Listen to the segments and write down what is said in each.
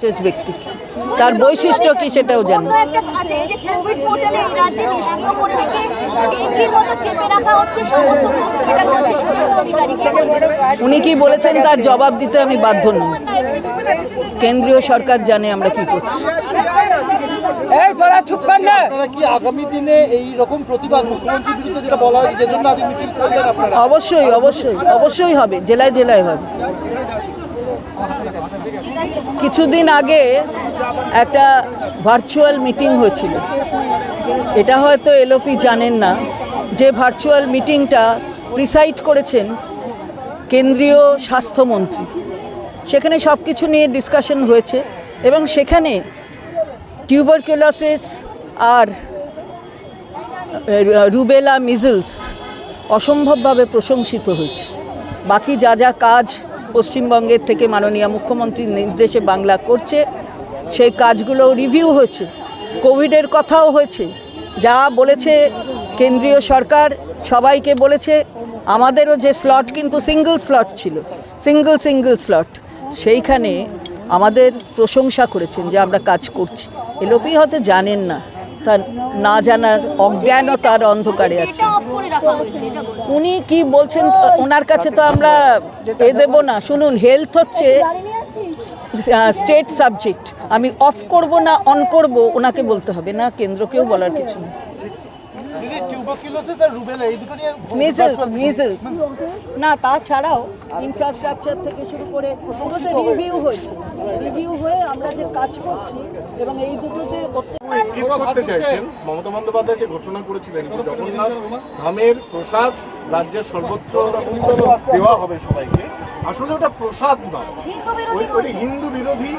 Prestige ব্যক্তি, তার বৈশিষ্ট্য কি সেটাও জানি। উনি কি বলেছেন তার জবাব দিতে আমি বাধ্য নই। কেন্দ্রীয় সরকার জানে আমরা কি করছি। আগামী দিনে এই রকম প্রতিবাদ মুখ্যমন্ত্রীর বিরুদ্ধে যেটা বলা হয়েছে, যে জন্য আজ মিছিল করলেন আপনারা? অবশ্যই অবশ্যই অবশ্যই হবে, জেলায় জেলায় হবে। কিছুদিন আগে একটা ভার্চুয়াল মিটিং হয়েছিল, এটা হয়তো এলওপি জানেন না, যে ভার্চুয়াল মিটিংটা প্রিসাইড করেছেন কেন্দ্রীয় স্বাস্থ্যমন্ত্রী। সেখানে সব কিছু নিয়ে ডিসকাশন হয়েছে এবং সেখানে টিউবারকুলোসিস আর রুবেলা মিজলস অসম্ভবভাবে প্রশংসিত হয়েছে। বাকি যা যা কাজ পশ্চিমবঙ্গের থেকে মাননীয় মুখ্যমন্ত্রীর নির্দেশে বাংলা করছে সেই কাজগুলো রিভিউ হয়েছে। কোভিডের কথাও হয়েছে, যা বলেছে কেন্দ্রীয় সরকার সবাইকে বলেছে। আমাদেরও যে স্লট কিন্তু সিঙ্গল স্লট ছিল, সিঙ্গল স্লট, সেইখানে আমাদের প্রশংসা করেছেন যে আমরা কাজ করছি। এলওপি হয়তো জানেন না, তার না জানার অজ্ঞানতার অন্ধকারে আছে। উনি কি বলছেন ওনার কাছে তো আমরা দেব না। শুনুন, হেলথ হচ্ছে স্টেট সাবজেক্ট। আমি অফ করব না অন করব ওনাকে বলতে হবে না, কেন্দ্রকেও বলার কিছু নেই। মিজলস না, তাছাড়াও ইনফ্রাস্ট্রাকচার থেকে শুরু করে পুরোটা রিভিউ হয়েছে। রিভিউ হয়ে আমরা যে কাজ করছি এবং এই দুটোতে কি করতে চাইছেন? মমতা বন্দ্যোপাধ্যায় যে ঘোষণা করেছিলেন যে জগন্নাথ ধামের প্রসাদ রাজ্যের সর্বোচ্চ দেওয়া হবে সবাইকে, আসলে ওটা প্রসাদ নয়, ওই হিন্দু বিরোধী।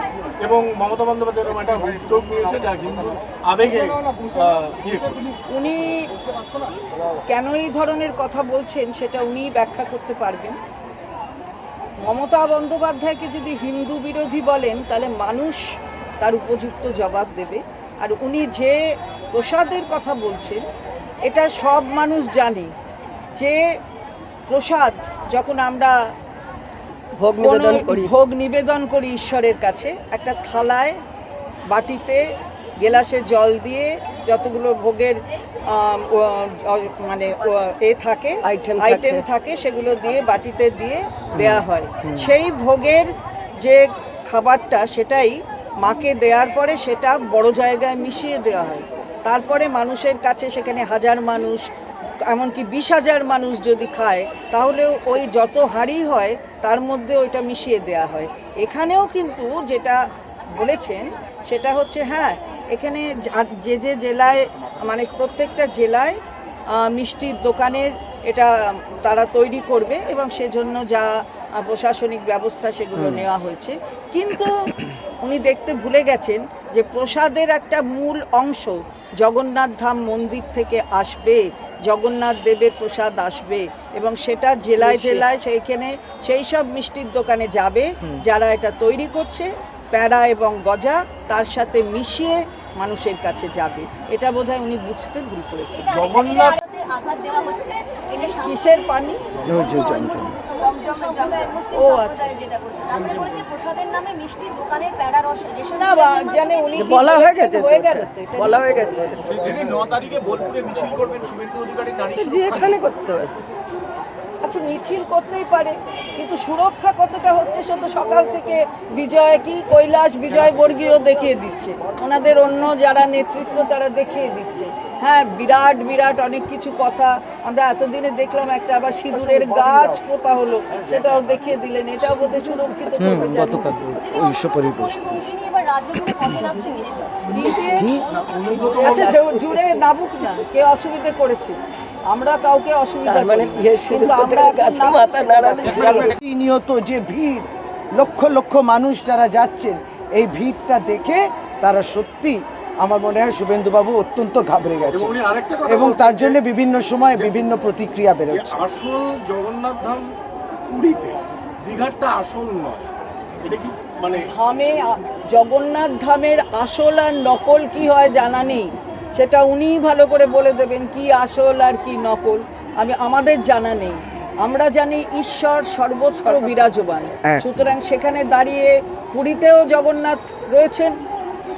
এবং মমতা বন্দ্যোপাধ্যায় এরকম একটা উদ্যোগ নিয়েছে যা হিন্দু আবেগে উনি কেন এই ধরনের কথা বলছেন সেটা উনি ব্যাখ্যা করতে পারবেন। মমতা বন্দ্যোপাধ্যায়কে যদি হিন্দু বিরোধী বলেন তাহলে মানুষ তার উপযুক্ত জবাব দেবে। আর উনি যে প্রসাদের কথা বলছেন এটা সব মানুষ জানে, যে প্রসাদ যখন আমরা ভোগ নিবেদন করি ঈশ্বরের কাছে, একটা থালায় বাটিতে গেলাসে জল দিয়ে যতগুলো ভোগের মানে থাকে আইটেম থাকে সেগুলো দিয়ে বাটিতে দিয়ে দেয়া হয়। সেই ভোগের যে খাবারটা সেটাই মাকে দেওয়ার পরে সেটা বড় জায়গায় মিশিয়ে দেওয়া হয়। তারপরে মানুষের কাছে সেখানে হাজার মানুষ, এমনকি 20,000 মানুষ যদি খায় তাহলেও ওই যত হাঁড়ি হয় তার মধ্যে ওইটা মিশিয়ে দেওয়া হয়। এখানেও কিন্তু যেটা বলেছেন সেটা হচ্ছে, হ্যাঁ, এখানে যে যে জেলায় মানে প্রত্যেকটা জেলায় মিষ্টির দোকানের এটা তারা তৈরি করবে এবং সেজন্য যা প্রশাসনিক ব্যবস্থা সেগুলো নেওয়া হয়েছে। কিন্তু উনি দেখতে ভুলে গেছেন যে প্রসাদের একটা মূল অংশ জগন্নাথ ধাম মন্দির থেকে আসবে, জগন্নাথ দেবের প্রসাদ আসবে এবং সেটা জেলায় জেলায় সেইখানে সেই সব মিষ্টির দোকানে যাবে যারা এটা তৈরি করছে, প্যাড়া এবং গজা তার সাথে মিশিয়ে মানুষের কাছে যাবে। এটা বোধহয় উনি বুঝতে ভুল করেছেন। জগন্নাথ কিসের পানি? বলা হয়ে গেছে, বলা হয়ে গেছে যে এখানে করতে হবে। আচ্ছা, মিছিল করতেই পারে, কিন্তু সুরক্ষা কতটা হচ্ছে সে তো সকাল থেকে বিজয় কি কৈলাস বিজয় বর্গীয় দেখিয়ে দিচ্ছে, ওনাদের অন্য যারা নেতৃত্ব তারা দেখিয়ে দিচ্ছে। হ্যাঁ, বিরাট বিরাট অনেক কিছু কথা আমরা এতদিনে দেখলাম, একটা আবার সিঁদুরের গাছ পোতা হলো সেটাও দেখিয়ে দিলেন, এটাও বোধহয় সুরক্ষিত। আচ্ছা, জুড়ে নাবুক না, কে অসুবিধে করেছে? আমরা কাউকে অসুবিধা কিন্তু আমরা নিয়ত যে ভিড়, লক্ষ লক্ষ মানুষ যারা যাচ্ছেন, এই ভিড়টা দেখে তারা সত্যি আমার মনে হয় শুভেন্দুবাবু অত্যন্ত ঘাবড়ে গেছে এবং তার জন্য বিভিন্ন সময় বিভিন্ন প্রতিক্রিয়া বেরোচ্ছে। আসল জগন্নাথ ধাম পুরীতে, দীঘাটা আসল নয়, এটা কি মানে ধামে জগন্নাথ ধামের আসল আর নকল কি হয় জানা নেই, সেটা উনিই ভালো করে বলে দেবেন কি আসল আর কি নকল, আমাদের জানা নেই। আমরা জানি ঈশ্বর সর্বত্র বিরাজমান, হ্যাঁ। সুতরাং সেখানে দাঁড়িয়ে পুরীতেও জগন্নাথ রয়েছেন,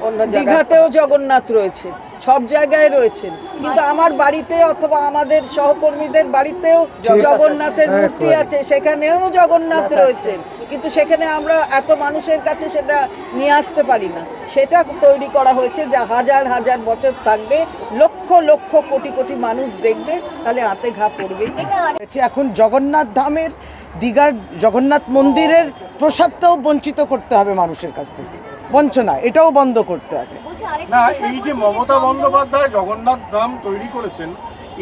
অন্য জায়গায় দীঘাতেও জগন্নাথ রয়েছে, সব জায়গায় রয়েছেন, কিন্তু আমার বাড়িতে অথবা আমাদের সহকর্মীদের বাড়িতেও জগন্নাথের হ্যাঁ, মূর্তি করে। আছে, সেখানেও জগন্নাথ রয়েছেন, কিন্তু সেখানে আমরা এত মানুষের কাছে সেটা নিয়ে আসতে পারি না। সেটা তৈরি করা হয়েছে যা হাজার হাজার বছর থাকবে, লক্ষ লক্ষ কোটি কোটি মানুষ দেখবে, তাহলে হাতে ঘা পড়বে। হয়েছে। এখন জগন্নাথ ধামের দীঘার জগন্নাথ মন্দিরের প্রসাদটাও বঞ্চিত করতে হবে মানুষের কাছ থেকে, বঞ্চনা এটাও বন্ধ করতে হবে। না, এই যে মমতা বন্দ্যোপাধ্যায় জগন্নাথ ধাম তৈরি করেছেন,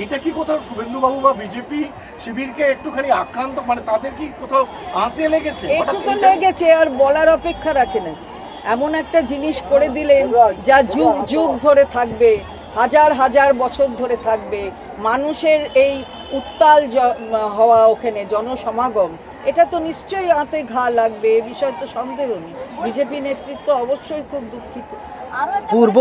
এটা কি কোথাও শুভেন্দুবাবু বা বিজেপি শিবিরকে একটুখানি আক্রান্ত, মানে তাদের কি কোথাও আঁতে লেগেছে? একটু তো লেগেছে, আর বলার অপেক্ষা রাখে না। এমন একটা জিনিস করে দিলেন যা যুগ যুগ ধরে থাকবে, হাজার হাজার বছর ধরে থাকবে, মানুষের এই উত্তাল হওয়া, ওখানে জনসমাগম, এটা তো নিশ্চয়ই আঁতে ঘা লাগবে, এ বিষয়ে তো সন্দেহ নেই। বিজেপি নেতৃত্ব অবশ্যই খুব দুঃখিত। পূর্ব